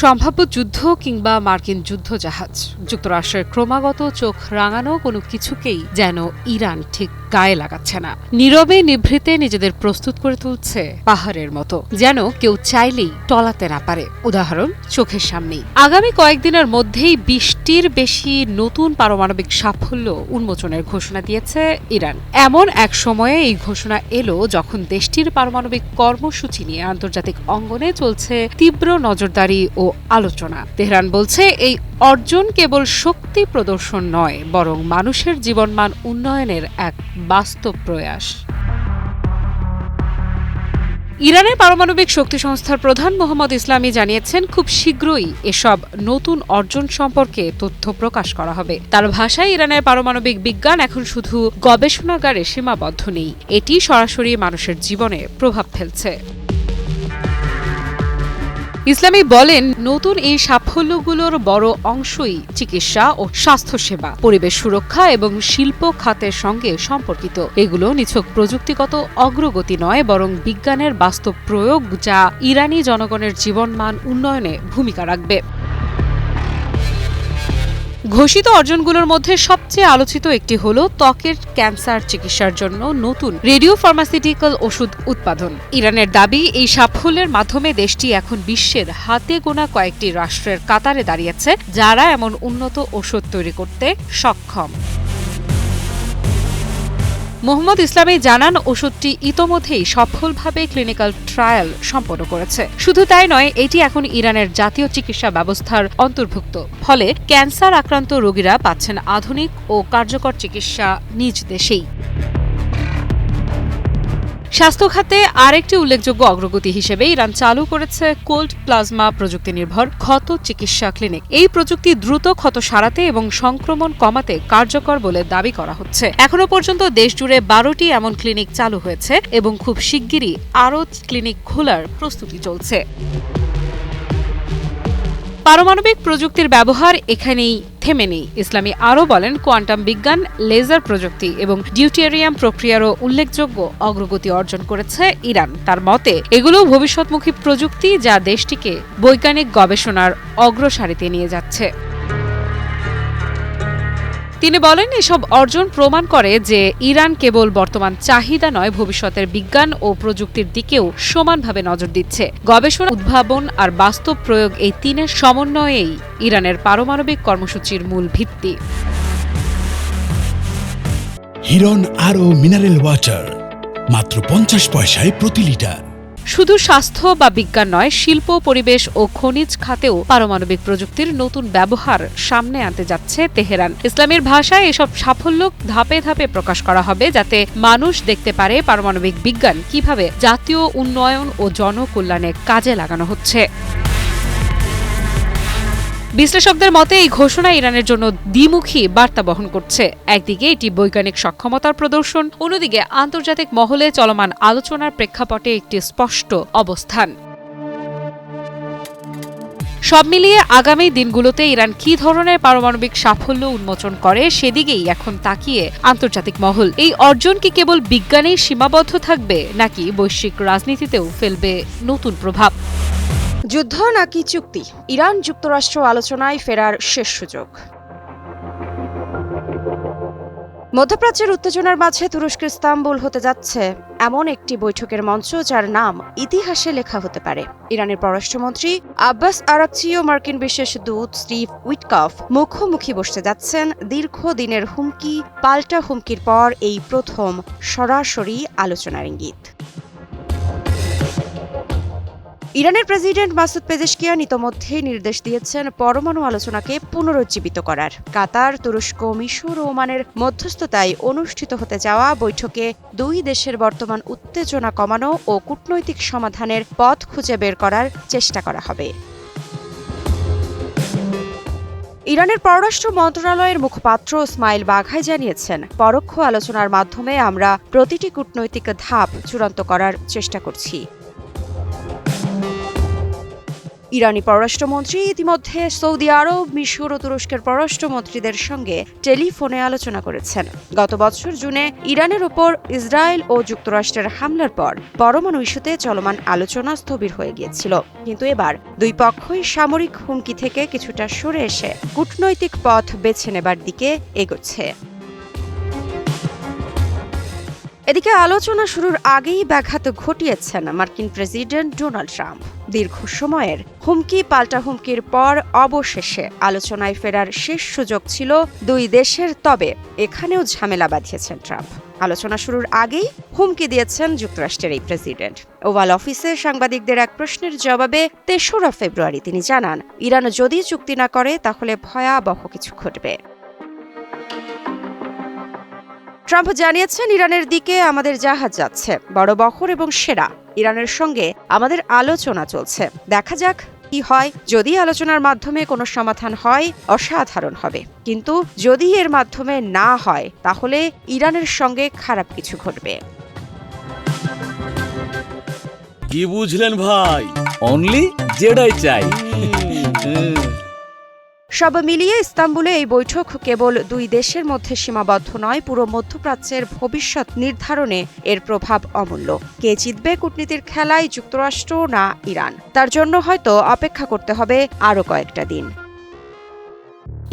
সম্ভাব্য যুদ্ধ কিংবা মার্কিন যুদ্ধজাহাজ, যুক্তরাষ্ট্রের ক্রমাগত চোখ রাঙানো কোনো কিছুকেই যেন ইরান ঠিক গায়ে লাগাচ্ছে না। নীরবে নিভৃতে নিজেদের প্রস্তুত করে তুলছে পাহাড়ের মতো, যেন কেউ চাইলেই টলাতে না পারে। উদাহরণ চোখের সামনেই। আগামী কয়েকদিনের মধ্যেই 20টির বেশি নতুন পারমাণবিক সাফল্য উন্মোচনের ঘোষণা দিয়েছে ইরান। এমন এক সময়ে এই ঘোষণা এলো যখন দেশটির পারমাণবিক কর্মসূচি নিয়ে আন্তর্জাতিক অঙ্গনে চলছে তীব্র নজরদারি ও আলোচনা। তেহরান বলছে এই অর্জন কেবল শক্তি প্রদর্শন নয়, বরং মানুষের জীবনমান উন্নয়নের এক বাস্তব প্রয়াস। ইরানের পারমাণবিক শক্তি সংস্থার প্রধান মোহাম্মদ ইসলামী জানিয়েছেন, খুব শীঘ্রই এসব নতুন অর্জন সম্পর্কে তথ্য প্রকাশ করা হবে। তার ভাষায়, ইরানের পারমাণবিক বিজ্ঞান এখন শুধু গবেষণাগারে সীমাবদ্ধ নেই, এটি সরাসরি মানুষের জীবনে প্রভাব ফেলছে। ইসলামী বলেন, নতুন এই সাফল্যগুলোর বড় অংশই চিকিৎসা ও স্বাস্থ্যসেবা, পরিবেশ সুরক্ষা এবং শিল্প খাতের সঙ্গে সম্পর্কিত। এগুলো নিছক প্রযুক্তিগত অগ্রগতি নয়, বরং বিজ্ঞানের বাস্তব প্রয়োগ, যা ইরানি জনগণের জীবনমান উন্নয়নে ভূমিকা রাখবে। ঘোষিত অর্জনগুলোর মধ্যে সবচেয়ে আলোচিত একটি হল ত্বকের ক্যান্সার চিকিৎসার জন্য নতুন রেডিও ফার্মাসিউটিক্যাল ওষুধ উৎপাদন। ইরানের দাবি, এই সাফল্যের মাধ্যমে দেশটি এখন বিশ্বের হাতে গোনা কয়েকটি রাষ্ট্রের কাতারে দাঁড়িয়েছে যারা এমন উন্নত ওষুধ তৈরি করতে সক্ষম। মোহাম্মদ ইসলামী জানান, ওষুধটি ইতোমধ্যেই সফলভাবে ক্লিনিক্যাল ট্রায়াল সম্পন্ন করেছে। শুধু তাই নয়, এটি এখন ইরানের জাতীয় চিকিৎসা ব্যবস্থার অন্তর্ভুক্ত। ফলে ক্যান্সার আক্রান্ত রোগীরা পাচ্ছেন আধুনিক ও কার্যকর চিকিৎসা নিজ দেশেই। স্বাস্থ্য খাতে আরেকটি উল্লেখযোগ্য অগ্রগতি হিসেবে ইরান চালু করেছে কোল্ড প্লাজমা প্রযুক্তি নির্ভর ক্ষত চিকিৎসা ক্লিনিক। এই প্রযুক্তি দ্রুত ক্ষত সারাতে এবং সংক্রমণ কমাতে কার্যকর বলে দাবি করা হচ্ছে। এখনো পর্যন্ত দেশজুড়ে 12টি এমন ক্লিনিক চালু হয়েছে এবং খুব শিগগিরই আরও ক্লিনিক খোলার প্রস্তুতি চলছে। পারমাণবিক প্রযুক্তির ব্যবহার এখানেই থেমে নেই। ইসলামী আরও বলেন, কোয়ান্টাম বিজ্ঞান, লেজার প্রযুক্তি এবং ডিউটেরিয়াম প্রক্রিয়ারও উল্লেখযোগ্য অগ্রগতি অর্জন করেছে ইরান। তার মতে, এগুলো ভবিষ্যৎমুখী প্রযুক্তি যা দেশটিকে বৈজ্ঞানিক গবেষণার অগ্রসারিতে নিয়ে যাচ্ছে। তিনি বলেন, এসব অর্জন প্রমাণ করে যে ইরান কেবল বর্তমান চাহিদা নয়, ভবিষ্যতের বিজ্ঞান ও প্রযুক্তির দিকেও সমানভাবে নজর দিচ্ছে। গবেষণা, উদ্ভাবন আর বাস্তব প্রয়োগ, এই তিনের সমন্বয়েই ইরানের পারমাণবিক কর্মসূচির মূল ভিত্তি। হিরন আরও মিনারেল ওয়াটার, মাত্র 50 পয়সায় প্রতি লিটার। শুধু স্বাস্থ্য বা বিজ্ঞান নয়, শিল্প, পরিবেশ ও খনিজ খাতেও পারমাণবিক প্রযুক্তির নতুন ব্যবহার সামনে আনতে যাচ্ছে তেহরান। ইসলামের ভাষায় এসব সাফল্য ধাপে ধাপে প্রকাশ করা হবে, যাতে মানুষ দেখতে পারে পারমাণবিক বিজ্ঞান কিভাবে জাতীয় উন্নয়ন ও জনকল্যাণে কাজে লাগানো হচ্ছে। বিশ্লেষকদের মতে, এই ঘোষণা ইরানের জন্য দ্বিমুখী বার্তা বহন করছে। একদিকে এটি বৈজ্ঞানিক সক্ষমতার প্রদর্শন, অন্যদিকে আন্তর্জাতিক মহলে চলমান আলোচনার প্রেক্ষাপটে একটি স্পষ্ট অবস্থান। সব মিলিয়ে আগামী দিনগুলোতে ইরান কী ধরনের পারমাণবিক সাফল্য উন্মোচন করে সেদিকেই এখন তাকিয়ে আন্তর্জাতিক মহল। এই অর্জন কি কেবল বিজ্ঞানেই সীমাবদ্ধ থাকবে, নাকি বৈশ্বিক রাজনীতিতেও ফেলবে নতুন প্রভাব? যুদ্ধ নাকি চুক্তি? ইরান যুক্তরাষ্ট্র আলোচনায় ফেরার শেষ সুযোগ। মধ্যপ্রাচ্যের উত্তেজনার মাঝে তুরস্কের ইস্তাম্বুল হতে যাচ্ছে এমন একটি বৈঠকের মঞ্চ যার নাম ইতিহাসে লেখা হতে পারে। ইরানের পররাষ্ট্রমন্ত্রী আব্বাস আরাকচি ও মার্কিন বিশেষ দূত স্টিভ উইটকফ মুখোমুখি বসতে যাচ্ছেন। দীর্ঘদিনের হুমকি পাল্টা হুমকির পর এই প্রথম সরাসরি আলোচনার ইঙ্গিত। ইরানের প্রেসিডেন্ট মাসুদ পেজেশকিয়ান ইতোমধ্যেই নির্দেশ দিয়েছেন পরমাণু আলোচনাকে পুনরুজ্জীবিত করার। কাতার, তুরস্ক, মিশর ও ওমানের মধ্যস্থতায় অনুষ্ঠিত হতে যাওয়া বৈঠকে দুই দেশের বর্তমান উত্তেজনা কমানো ও কূটনৈতিক সমাধানের পথ খুঁজে বের করার চেষ্টা করা হবে। ইরানের পররাষ্ট্র মন্ত্রণালয়ের মুখপাত্র ইসমাইল বাঘাই জানিয়েছেন, পরোক্ষ আলোচনার মাধ্যমে আমরা প্রতিটি কূটনৈতিক ধাপ চূড়ান্ত করার চেষ্টা করছি। ইরানি পররাষ্ট্রমন্ত্রী ইতিমধ্যে সৌদি আরব, মিশর ও তুরস্কের পররাষ্ট্রমন্ত্রীদের সঙ্গে টেলিফোনে আলোচনা করেছেন। গত বছর জুনে ইরানের ওপর ইসরায়েল ও যুক্তরাষ্ট্রের হামলার পর পরমাণু ইস্যুতে চলমান আলোচনা স্থবির হয়ে গিয়েছিল, কিন্তু এবার দুই পক্ষই সামরিক হুমকি থেকে কিছুটা সরে এসে কূটনৈতিক পথ বেছে নেবার দিকে এগোচ্ছে। এদিকে আলোচনা শুরুর আগেই ব্যাঘাত ঘটিয়েছেন মার্কিন প্রেসিডেন্ট ডোনাল্ড ট্রাম্প। দীর্ঘ সময়ের হুমকি পাল্টা হুমকির পর অবশেষে আলোচনায় ফেরার শেষ সুযোগ ছিল দুই দেশের, তবে এখানেও ঝামেলা বাঁধিয়েছেন ট্রাম্প। আলোচনা শুরুর আগেই হুমকি দিয়েছেন যুক্তরাষ্ট্রের এই প্রেসিডেন্ট। ওভাল অফিসে সাংবাদিকদের এক প্রশ্নের জবাবে ৩রা ফেব্রুয়ারি তিনি জানান, ইরান যদি চুক্তি না করে তাহলে ভয়াবহ কিছু ঘটবে। ট্রাম্প জানিয়েছেন, ইরানের দিকে আমাদের জাহাজ যাচ্ছে, বড় বহর এবং সেরা। ইরানের সঙ্গে আমাদের আলোচনা চলছে, দেখা যাক কি হয়। যদি আলোচনার মাধ্যমে কোনো সমাধান হয় অসাধারণ হবে, কিন্তু যদি এর মাধ্যমে না হয় তাহলে ইরানের সঙ্গে খারাপ কিছু ঘটবে। কি বুঝলেন ভাই? অনলি যেটাই চাই। সব মিলিয়ে ইস্তাম্বুলে এই বৈঠক কেবল দুই দেশের মধ্যে সীমাবদ্ধ নয়, পুরো মধ্যপ্রাচ্যের ভবিষ্যৎ নির্ধারণে এর প্রভাব অমূল্য। কে জিতবে কূটনীতির খেলায়, যুক্তরাষ্ট্র না ইরান, তার জন্য হয়তো অপেক্ষা করতে হবে আরও কয়েকটা দিন।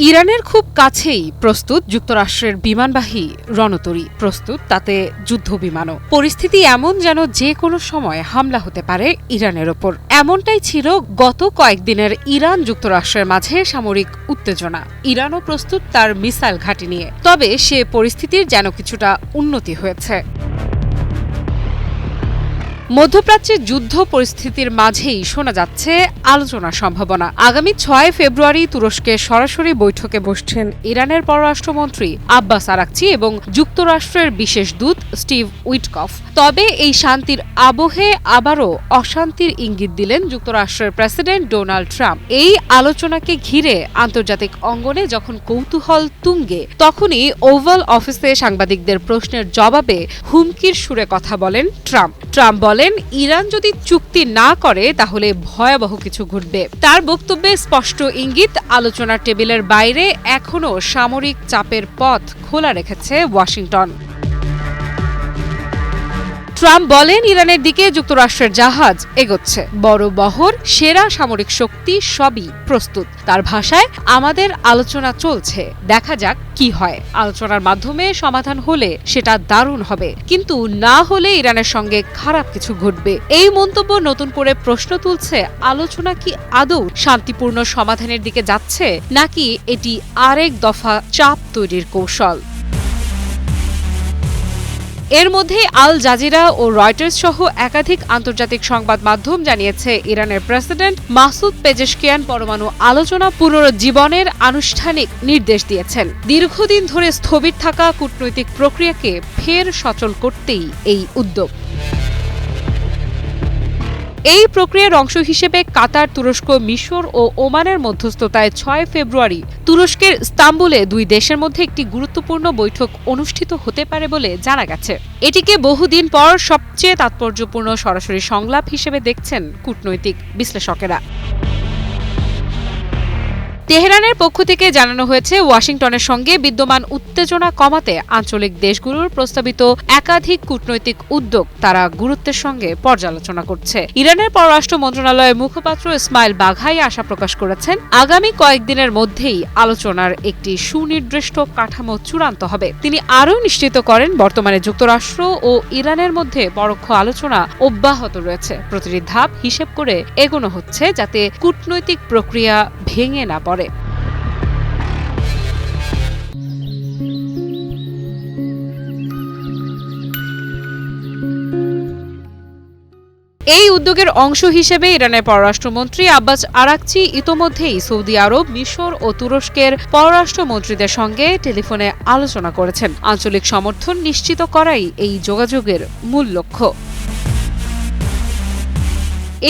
ইরানের খুব কাছেই প্রস্তুত যুক্তরাষ্ট্রের বিমানবাহী রণতরী, প্রস্তুত তাতে যুদ্ধ বিমানও। পরিস্থিতি এমন যেন যে কোনো সময় হামলা হতে পারে ইরানের ওপর। এমনটাই ছিল গত কয়েকদিনের ইরান যুক্তরাষ্ট্রের মাঝে সামরিক উত্তেজনা। ইরানও প্রস্তুত তার মিসাইল ঘাঁটি নিয়ে, তবে সে পরিস্থিতির যেন কিছুটা উন্নতি হয়েছে। মধ্যপ্রাচ্যের যুদ্ধ পরিস্থিতির মাঝেই শোনা যাচ্ছে আলোচনার সম্ভাবনা। আগামী ৬ ফেব্রুয়ারি তুরস্কে সরাসরি বৈঠকে বসছেন ইরানের পররাষ্ট্রমন্ত্রী আব্বাস আরাকচি এবং যুক্তরাষ্ট্রের বিশেষ দূত স্টিভ উইটকফ। তবে এই শান্তির আবহে আবারও অশান্তির ইঙ্গিত দিলেন যুক্তরাষ্ট্রের প্রেসিডেন্ট ডোনাল্ড ট্রাম্প। এই আলোচনাকে ঘিরে আন্তর্জাতিক অঙ্গনে যখন কৌতূহল তুঙ্গে, তখনই ওভাল অফিসে সাংবাদিকদের প্রশ্নের জবাবে হুমকির সুরে কথা বলেন ট্রাম্প। বলেন, ইরান যদি চুক্তি না করে তাহলে ভয়াবহ কিছু ঘটবে। তার বক্তব্যে স্পষ্ট ইঙ্গিত, আলোচনার টেবিলের বাইরে এখনও সামরিক চাপের পথ খোলা রেখেছে ওয়াশিংটন। ট্রাম্প বলেন, ইরানের দিকে যুক্তরাষ্ট্রের জাহাজ এগোচ্ছে, বড় বহর, সেরা সামরিক শক্তি সবই প্রস্তুত। তার ভাষায়, আমাদের আলোচনা চলছে, দেখা যাক কি হয়। আলোচনার মাধ্যমে সমাধান হলে সেটা দারুণ হবে, কিন্তু না হলে ইরানের সঙ্গে খারাপ কিছু ঘটবে। এই মন্তব্য নতুন করে প্রশ্ন তুলছে, আলোচনা কি আদৌ শান্তিপূর্ণ সমাধানের দিকে যাচ্ছে, নাকি এটি আরেক দফা চাপ তৈরির কৌশল? এর মধ্যে আল জাজিরা ও রয়টার্স সহ একাধিক আন্তর্জাতিক সংবাদ মাধ্যম জানিয়েছে, ইরানের প্রেসিডেন্ট মাসুদ পেজেশকিয়ান পরমাণু আলোচনা পুনরুজ্জীবনের আনুষ্ঠানিক নির্দেশ দিয়েছেন। দীর্ঘদিন ধরে স্থবির থাকা কূটনৈতিক প্রক্রিয়াকে ফের সচল করতেই এই উদ্যোগ। এই প্রক্রিয়ার অংশ হিসেবে কাতার, তুরস্ক, মিশর ও ওমানের মধ্যস্থতায় ৬ ফেব্রুয়ারি তুরস্কের ইস্তাম্বুলে দুই দেশের মধ্যে একটি গুরুত্বপূর্ণ বৈঠক অনুষ্ঠিত হতে পারে বলে জানা গেছে। এটিকে বহুদিন পর সবচেয়ে তাৎপর্যপূর্ণ সরাসরি সংলাপ হিসেবে দেখছেন কূটনৈতিক বিশ্লেষকেরা। তেহরানের পক্ষ থেকে জানানো হয়েছে, ওয়াশিংটনের সঙ্গে বিদ্যমান উত্তেজনা কমাতে আঞ্চলিক দেশগুলোর প্রস্তাবিত একাধিক কূটনৈতিক উদ্যোগ তারা গুরুত্বের সঙ্গে পর্যালোচনা করছে। ইরানের পররাষ্ট্র মন্ত্রণালয়ের মুখপাত্র ইসমাইল বাঘাই আশা প্রকাশ করেছেন, আগামী কয়েকদিনের মধ্যেই আলোচনার একটি সুনির্দিষ্ট কাঠামো চূড়ান্ত হবে। তিনি আরও নিশ্চিত করেন, বর্তমানে যুক্তরাষ্ট্র ও ইরানের মধ্যে পরোক্ষ আলোচনা অব্যাহত রয়েছে। প্রতিটি ধাপ হিসেব করে এগোনো হচ্ছে, যাতে কূটনৈতিক প্রক্রিয়া ভেঙে না পড়ে। এই উদ্যোগের অংশ হিসেবে ইরানের পররাষ্ট্রমন্ত্রী আব্বাস আরাকচি ইতোমধ্যেই সৌদি আরব, মিশর ও তুরস্কের পররাষ্ট্রমন্ত্রীদের সঙ্গে টেলিফোনে আলোচনা করেছেন। আঞ্চলিক সমর্থন নিশ্চিত করাই এই যোগাযোগের মূল লক্ষ্য।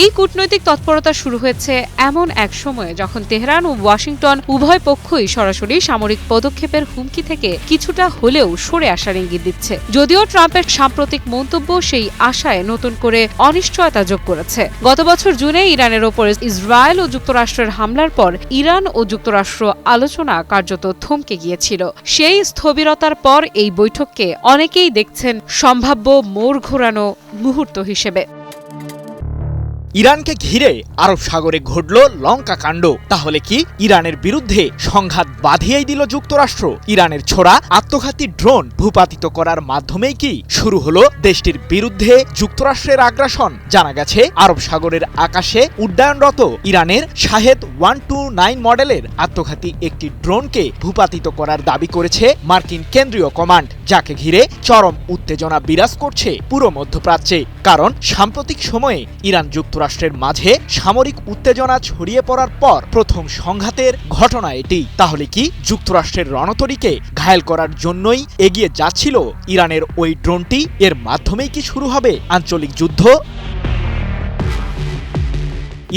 এই কূটনৈতিক তৎপরতা শুরু হয়েছে এমন এক সময়ে যখন তেহরান ও ওয়াশিংটন উভয় পক্ষই সরাসরি সামরিক পদক্ষেপের হুমকি থেকে কিছুটা হলেও সরে আসার ইঙ্গিত দিচ্ছে। যদিও ট্রাম্পের সাম্প্রতিক মন্তব্য সেই আশায় নতুন করে অনিশ্চয়তা যোগ করেছে। গত বছর জুনে ইরানের ওপর ইসরায়েল ও যুক্তরাষ্ট্রের হামলার পর ইরান ও যুক্তরাষ্ট্র আলোচনা কার্যত থমকে গিয়েছিল। সেই স্থবিরতার পর এই বৈঠককে অনেকেই দেখছেন সম্ভাব্য মোড় ঘোরানো মুহূর্ত হিসেবে। ইরানকে ঘিরে আরব সাগরে ঘটল লঙ্কা কাণ্ড। তাহলে কি ইরানের বিরুদ্ধে সংঘাত বাঁধিয়েই দিল যুক্তরাষ্ট্র? ইরানের ছোড়া আত্মঘাতী ড্রোন ভূপাতিত করার মাধ্যমেই কি শুরু হলো দেশটির বিরুদ্ধে যুক্তরাষ্ট্রের আগ্রাসন? জানা গেছে আরব সাগরের আকাশে উড্ডয়নরত ইরানের শাহেদ 129 মডেলের আত্মঘাতী একটি ড্রোনকে ভূপাতিত করার দাবি করেছে মার্কিন কেন্দ্রীয় কমান্ড, যাকে ঘিরে চরম উত্তেজনা বিরাজ করছে পুরো মধ্যপ্রাচ্যে। কারণ সাম্প্রতিক সময়ে ইরান যুক্তরাষ্ট্রের মাঝে সামরিক উত্তেজনা ছড়িয়ে পড়ার পর প্রথম সংঘাতের ঘটনা এটি। তাহলে কি যুক্তরাষ্ট্রের রণতরীকে ঘায়েল করার জন্যই এগিয়ে যাচ্ছিল ইরানের ওই ড্রোনটি? এর মাধ্যমেই কি শুরু হবে আঞ্চলিক যুদ্ধ?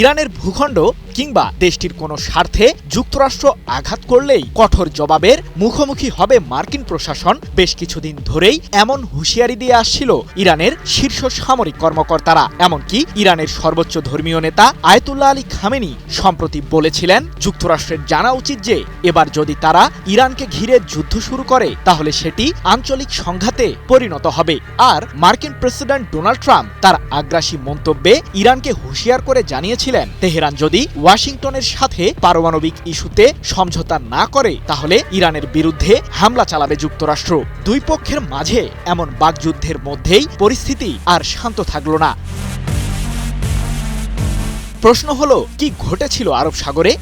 ইরানের ভূখণ্ড কিংবা দেশটির কোনো স্বার্থে যুক্তরাষ্ট্র আঘাত করলেই কঠোর জবাবের মুখোমুখি হবে মার্কিন প্রশাসন। বেশ কিছুদিন ধরেই এমন হুঁশিয়ারি দিয়ে আসছিল ইরানের শীর্ষ সামরিক কর্মকর্তারা। এমনকি ইরানের সর্বোচ্চ ধর্মীয় নেতা আয়াতুল্লাহ আলী খামেনি সম্প্রতি বলেছিলেন, যুক্তরাষ্ট্রের জানা উচিত যে এবার যদি তারা ইরানকে ঘিরে যুদ্ধ শুরু করে তাহলে সেটি আঞ্চলিক সংঘাতে পরিণত হবে। আর মার্কিন প্রেসিডেন্ট ডোনাল্ড ট্রাম্প তার আগ্রাসী মন্তব্যে ইরানকে হুঁশিয়ার করে জানিয়েছিলেন, তেহরান যদি ওয়াশিংটনের সাথে পারমাণবিক ইস্যুতে সমঝোতা না করে তাহলে ইরানের বিরুদ্ধে হামলা চালাবে যুক্তরাষ্ট্র। দুই পক্ষের মাঝে এমন বাকযুদ্ধের মধ্যেই পরিস্থিতি আর শান্ত থাকল না। প্রশ্ন হলো, কি ঘটেছিল আরব সাগরে?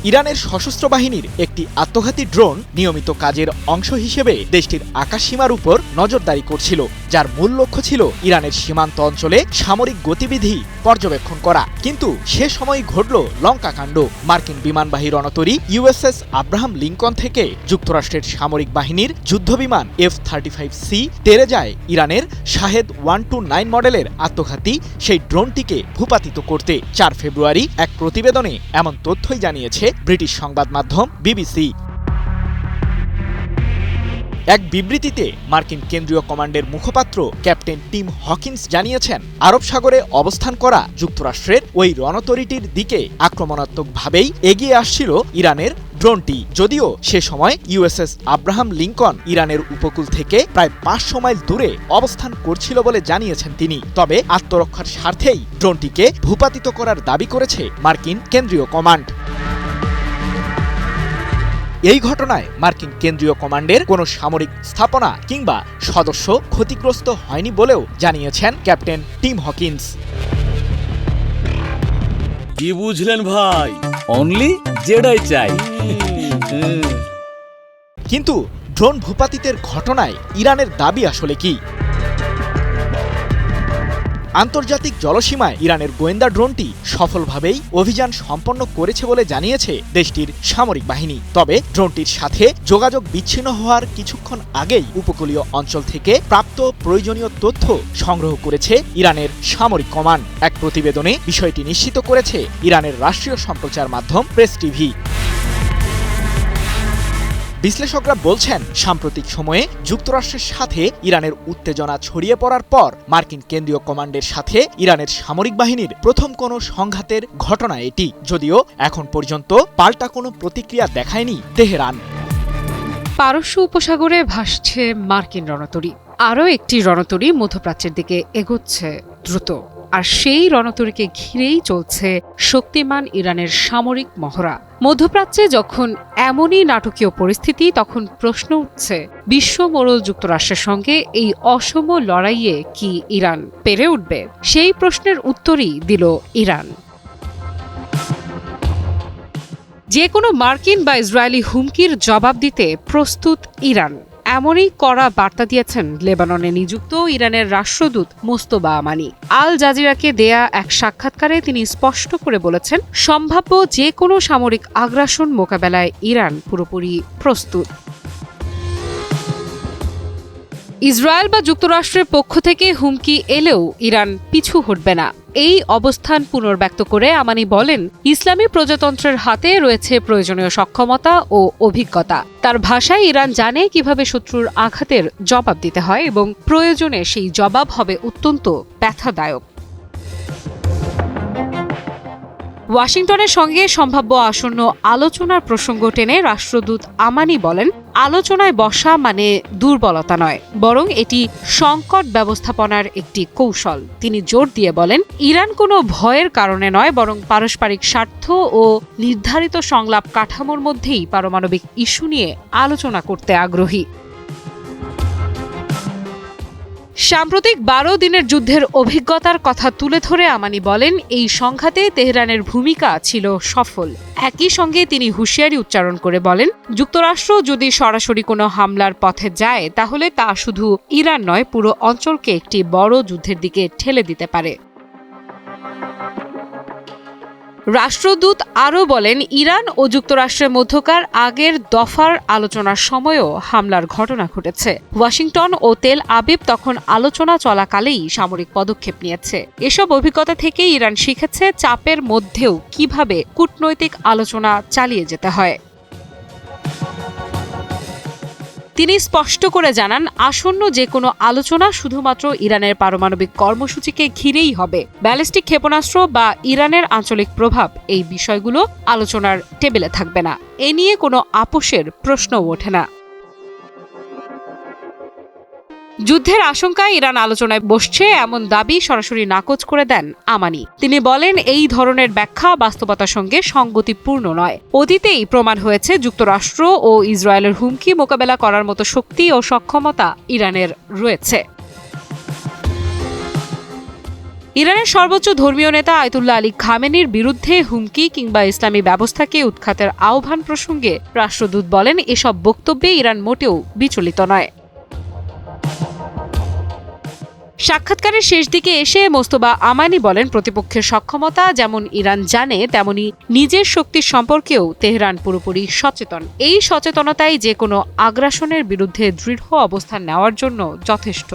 ইরানের সশস্ত্র বাহিনীর একটি আত্মঘাতী ড্রোন নিয়মিত কাজের অংশ হিসেবে দেশটির আকাশসীমার উপর নজরদারি করছিল, যার মূল লক্ষ্য ছিল ইরানের সীমান্ত অঞ্চলে সামরিক গতিবিধি পর্যবেক্ষণ করা। কিন্তু সে সময় ঘটল লঙ্কা কাণ্ড। মার্কিন বিমানবাহী রণতরী ইউএসএস আব্রাহাম লিঙ্কন থেকে যুক্তরাষ্ট্রের সামরিক বাহিনীর যুদ্ধবিমান F-35C তেড়ে যায় ইরানের শাহেদ 129 মডেলের আত্মঘাতী সেই ড্রোনটিকে ভূপাতিত করতে। 4 ফেব্রুয়ারি এক প্রতিবেদনে এমন তথ্যই জানিয়েছে ব্রিটিশ সংবাদ মাধ্যম বিবিসি। এক বিবৃতিতে মার্কিন কেন্দ্রীয় কমান্ডের মুখপাত্র ক্যাপ্টেন টিম হকিন্স জানিয়েছেন, আরব সাগরে অবস্থান করা যুক্তরাষ্ট্রের ওই রণতরীটির দিকে আক্রমণাত্মকভাবেই এগিয়ে আসছিল ইরানের ড্রোনটি। যদিও সে সময় ইউএসএস আব্রাহাম লিঙ্কন ইরানের উপকূল থেকে প্রায় 500 মাইল দূরে অবস্থান করছিল বলে জানিয়েছেন তিনি। তবে আত্মরক্ষার স্বার্থেই ড্রোনটিকে ভূপাতিত করার দাবি করেছে মার্কিন কেন্দ্রীয় কমান্ড। এই ঘটনায় মার্কিন কেন্দ্রীয় কমান্ডের কোনো সামরিক স্থাপনা কিংবা সদস্য ক্ষতিগ্রস্ত হয়নি বলেও জানিয়েছেন ক্যাপ্টেন টিম হকিন্স। কি বুঝলেন ভাই? অনলি যেটাই চাই। কিন্তু ড্রোন ভূপাতিতের ঘটনায় ইরানের দাবি আসলে কি? আন্তর্জাতিক জলসীমায় ইরানের গোয়েন্দা ড্রোনটি সফলভাবেই অভিযান সম্পন্ন করেছে বলে জানিয়েছে দেশটির সামরিক বাহিনী। তবে ড্রোনটির সাথে যোগাযোগ বিচ্ছিন্ন হওয়ার কিছুক্ষণ আগেই উপকূলীয় অঞ্চল থেকে প্রাপ্ত প্রয়োজনীয় তথ্য সংগ্রহ করেছে ইরানের সামরিক কমান্ড। এক প্রতিবেদনে বিষয়টি নিশ্চিত করেছে ইরানের রাষ্ট্রীয় সম্প্রচার মাধ্যম প্রেস টিভি। বিশ্লেষকরা বলছেন, সাম্প্রতিক সময়ে যুক্তরাষ্ট্রের সাথে ইরানের উত্তেজনা ছড়িয়ে পড়ার পর মার্কিন কেন্দ্রীয় কমান্ডের সাথে ইরানের সামরিক বাহিনীর প্রথম কোনো সংঘাতের ঘটনা এটি। যদিও এখন পর্যন্ত পাল্টা কোনো প্রতিক্রিয়া দেখায়নি তেহরান। পারস্য উপসাগরে ভাসছে মার্কিন রণতরী। আরও একটি রণতরী মধ্যপ্রাচ্যের দিকে এগোচ্ছে দ্রুত। আর সেই রণতরীকে ঘিরেই চলছে শক্তিমান ইরানের সামরিক মহড়া। মধ্যপ্রাচ্যে যখন এমনই নাটকীয় পরিস্থিতি, তখন প্রশ্ন উঠছে, বিশ্ব মোড়ল যুক্তরাষ্ট্রের সঙ্গে এই অসম লড়াইয়ে কি ইরান পেরে উঠবে? সেই প্রশ্নের উত্তরই দিল ইরান। যে কোনো মার্কিন বা ইসরায়েলি হুমকির জবাব দিতে প্রস্তুত ইরান, এমনই কড়া বার্তা দিয়েছেন লেবাননে নিযুক্ত ইরানের রাষ্ট্রদূত মোস্তফা আমানি। আল জাজিরাকে দেয়া এক সাক্ষাৎকারে তিনি স্পষ্ট করে বলেছেন, সম্ভাব্য যে কোনো সামরিক আগ্রাসন মোকাবেলায় ইরান পুরোপুরি প্রস্তুত। ইসরায়েল বা যুক্তরাষ্ট্রের পক্ষ থেকে হুমকি এলেও ইরান পিছু হটবে না। এই অবস্থান পুনর্ব্যক্ত করে আমানি বলেন, ইসলামী প্রজাতন্ত্রের হাতে রয়েছে প্রয়োজনীয় সক্ষমতা ও অভিজ্ঞতা। তার ভাষায় ইরান জানে কিভাবে শত্রুর আঘাতের জবাব দিতে হয় এবং প্রয়োজনে সেই জবাব হবে অত্যন্ত ব্যথাদায়ক। ওয়াশিংটনের সঙ্গে সম্ভাব্য আসন্ন আলোচনার প্রসঙ্গ টেনে রাষ্ট্রদূত আমানি বলেন, আলোচনায় বসা মানে দুর্বলতা নয়, বরং এটি সংকট ব্যবস্থাপনার একটি কৌশল। তিনি জোর দিয়ে বলেন, ইরান কোনো ভয়ের কারণে নয়, বরং পারস্পরিক স্বার্থ ও নির্ধারিত সংলাপ কাঠামোর মধ্যেই পারমাণবিক ইস্যু নিয়ে আলোচনা করতে আগ্রহী। সাম্প্রতিক 12 দিনের যুদ্ধের অভিজ্ঞতার কথা তুলে ধরে আমানি বলেন, এই সংঘাতে তেহরানের ভূমিকা ছিল সফল। একই সঙ্গে তিনি হুঁশিয়ারি উচ্চারণ করে বলেন, যুক্তরাষ্ট্র যদি সরাসরি কোনো হামলার পথে যায় তাহলে তা শুধু ইরান নয়, পুরো অঞ্চলকে একটি বড় যুদ্ধের দিকে ঠেলে দিতে পারে। রাষ্ট্রদূত আরও বলেন, ইরান ও যুক্তরাষ্ট্রের মধ্যকার আগের দফার আলোচনার সময়ও হামলার ঘটনা ঘটেছে। ওয়াশিংটন ও তেল আবিব তখন আলোচনা চলাকালেই সামরিক পদক্ষেপ নিয়েছে। এসব অভিজ্ঞতা থেকে ইরান শিখেছে চাপের মধ্যেও কিভাবে কূটনৈতিক আলোচনা চালিয়ে যেতে হয়। তিনি স্পষ্ট করে জানান, আসন্ন যে কোনো আলোচনা শুধুমাত্র ইরানের পারমাণবিক কর্মসূচিকে ঘিরেই হবে। ব্যালিস্টিক ক্ষেপণাস্ত্র বা ইরানের আঞ্চলিক প্রভাব, এই বিষয়গুলো আলোচনার টেবিলে থাকবে না। এ নিয়ে কোনো আপোষের প্রশ্নও ওঠে না। যুদ্ধের আশঙ্কায় ইরান আলোচনায় বসছে এমন দাবি সরাসরি নাকচ করে দেন আমানি। তিনি বলেন, এই ধরনের ব্যাখ্যা বাস্তবতার সঙ্গে সঙ্গতিপূর্ণ নয়। অতীতেই প্রমাণ হয়েছে যুক্তরাষ্ট্র ও ইসরায়েলের হুমকি মোকাবেলা করার মতো শক্তি ও সক্ষমতা ইরানের রয়েছে। ইরানের সর্বোচ্চ ধর্মীয় নেতা আয়াতুল্লাহ আলী খামেনির বিরুদ্ধে হুমকি কিংবা ইসলামী ব্যবস্থাকে উৎখাতের আহ্বান প্রসঙ্গে রাষ্ট্রদূত বলেন, এসব বক্তব্যে ইরান মোটেও বিচলিত নয়। সাক্ষাৎকারের শেষ দিকে এসে মোস্তফা আমানি বলেন, প্রতিপক্ষের সক্ষমতা যেমন ইরান জানে, তেমনি নিজের শক্তির সম্পর্কেও তেহরান পুরোপুরি সচেতন। এই সচেতনতাই যে কোনো আগ্রাসনের বিরুদ্ধে দৃঢ় অবস্থান নেওয়ার জন্য যথেষ্ট।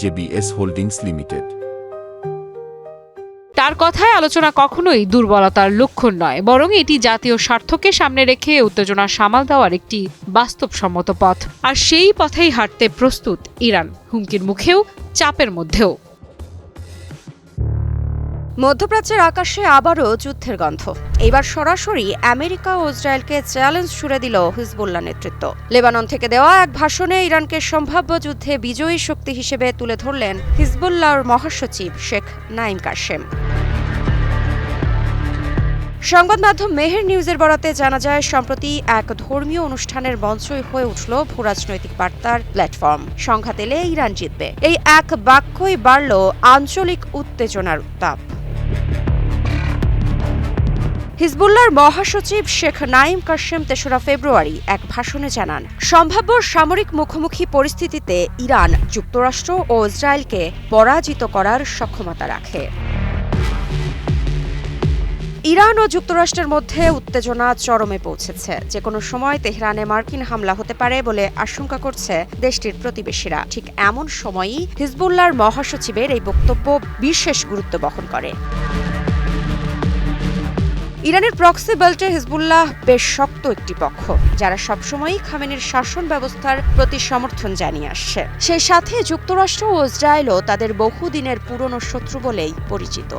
JBS holdings limited. তার কথায় আলোচনা কখনোই দুর্বলতার লক্ষণ নয়, বরং এটি জাতীয় স্বার্থকে সামনে রেখে উত্তেজনা সামাল দেওয়ার একটি বাস্তবসম্মত পথ। আর সেই পথেই হাঁটতে প্রস্তুত ইরান, হুমকির মুখেও চাপের মধ্যেও। মধ্যপ্রাচ্যের আকাশে আবারও যুদ্ধের গন্ধ। এবার সরাসরি আমেরিকা ও ইসরায়েলকে চ্যালেঞ্জ ছুড়ে দিল হিজবুল্লাহ নেতৃত্ব। লেবানন থেকে দেওয়া এক ভাষণে ইরানকে সম্ভাব্য যুদ্ধে বিজয়ী শক্তি হিসেবে তুলে ধরলেন হিজবুল্লাহর মহাসচিব শেখ নাঈম কাশেম। সংবাদ মাধ্যম মেহের নিউজের বরাতে জানা যায়, সম্প্রতি এক ধর্মীয় অনুষ্ঠানের মঞ্চই হয়ে উঠল ভূরাজনৈতিক বার্তার প্ল্যাটফর্ম। সংঘাত এলে ইরান জিতবে, এই এক বাক্যই বাড়ল আঞ্চলিক উত্তেজনার উত্তাপ। হিজবুল্লাহর মহাসচিব শেখ নাঈম কাশেম ৩রা ফেব্রুয়ারি এক ভাষণে জানান, সম্ভাব্য সামরিক মুখোমুখি পরিস্থিতিতে ইরান যুক্তরাষ্ট্র ও ইসরায়েলকে পরাজিত করার সক্ষমতা রাখে। ইরান ও যুক্তরাষ্ট্রের মধ্যে উত্তেজনা চরমে পৌঁছেছে। যে কোনো সময় তেহরানে মার্কিন হামলা হতে পারে বলে আশঙ্কা করছে দেশটির প্রতিবেশীরা। ঠিক এমন সময়ই হিজবুল্লাহর মহাসচিবের এই বক্তব্য বিশেষ গুরুত্ব বহন করে। ইরানের প্রক্সি বেল্টে হিজবুল্লাহ বেশ শক্ত একটি পক্ষ, যারা সবসময়ই খামেনির শাসন ব্যবস্থার প্রতি সমর্থন জানিয়ে আসছে। সেই সাথে যুক্তরাষ্ট্র ও ইসরায়েলও তাদের বহুদিনের পুরনো শত্রু বলেই পরিচিত।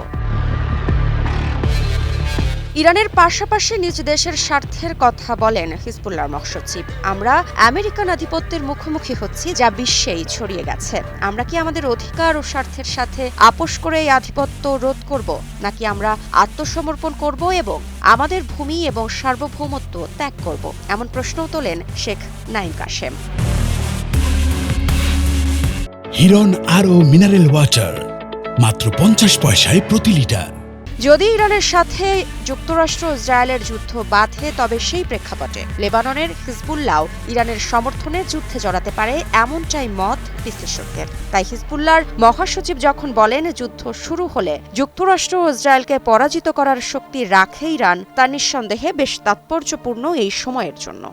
ইরানের পাশাপাশি নিজ দেশের স্বার্থের কথা বলেন হিজবুল্লাহর মহাসচিব। আমরা আমেরিকান আধিপত্যের মুখোমুখি হচ্ছি, যা বিশ্বেই ছড়িয়ে গেছে। আমরা কি আমাদের অধিকার ও স্বার্থের সাথে আপোষ করে এই আধিপত্য রোধ করব, নাকি আমরা আত্মসমর্পণ করব এবং আমাদের ভূমি এবং সার্বভৌমত্ব ত্যাগ করব? এমন প্রশ্নও তোলেন শেখ নাঈম কাশেম। হিরন আরও মিনারেল ওয়াটার মাত্র 50 পয়সায় প্রতি লিটার। যদি ইরানের সাথে যুক্তরাষ্ট্র ইসরায়েলের যুদ্ধ বাধে, তবে সেই প্রেক্ষাপটে লেবাননের হিজবুল্লাহ ইরানের সমর্থনে যুদ্ধে জড়াতে পারে, এমনটাই মত বিশ্লেষকদের। তাই হিজবুল্লাহর মহাসচিব যখন বলেন যুদ্ধ শুরু হলে যুক্তরাষ্ট্র ও ইসরায়েলকে পরাজিত করার শক্তি রাখে ইরান, তা নিঃসন্দেহে বেশ তাৎপর্যপূর্ণ এই সময়ের জন্য।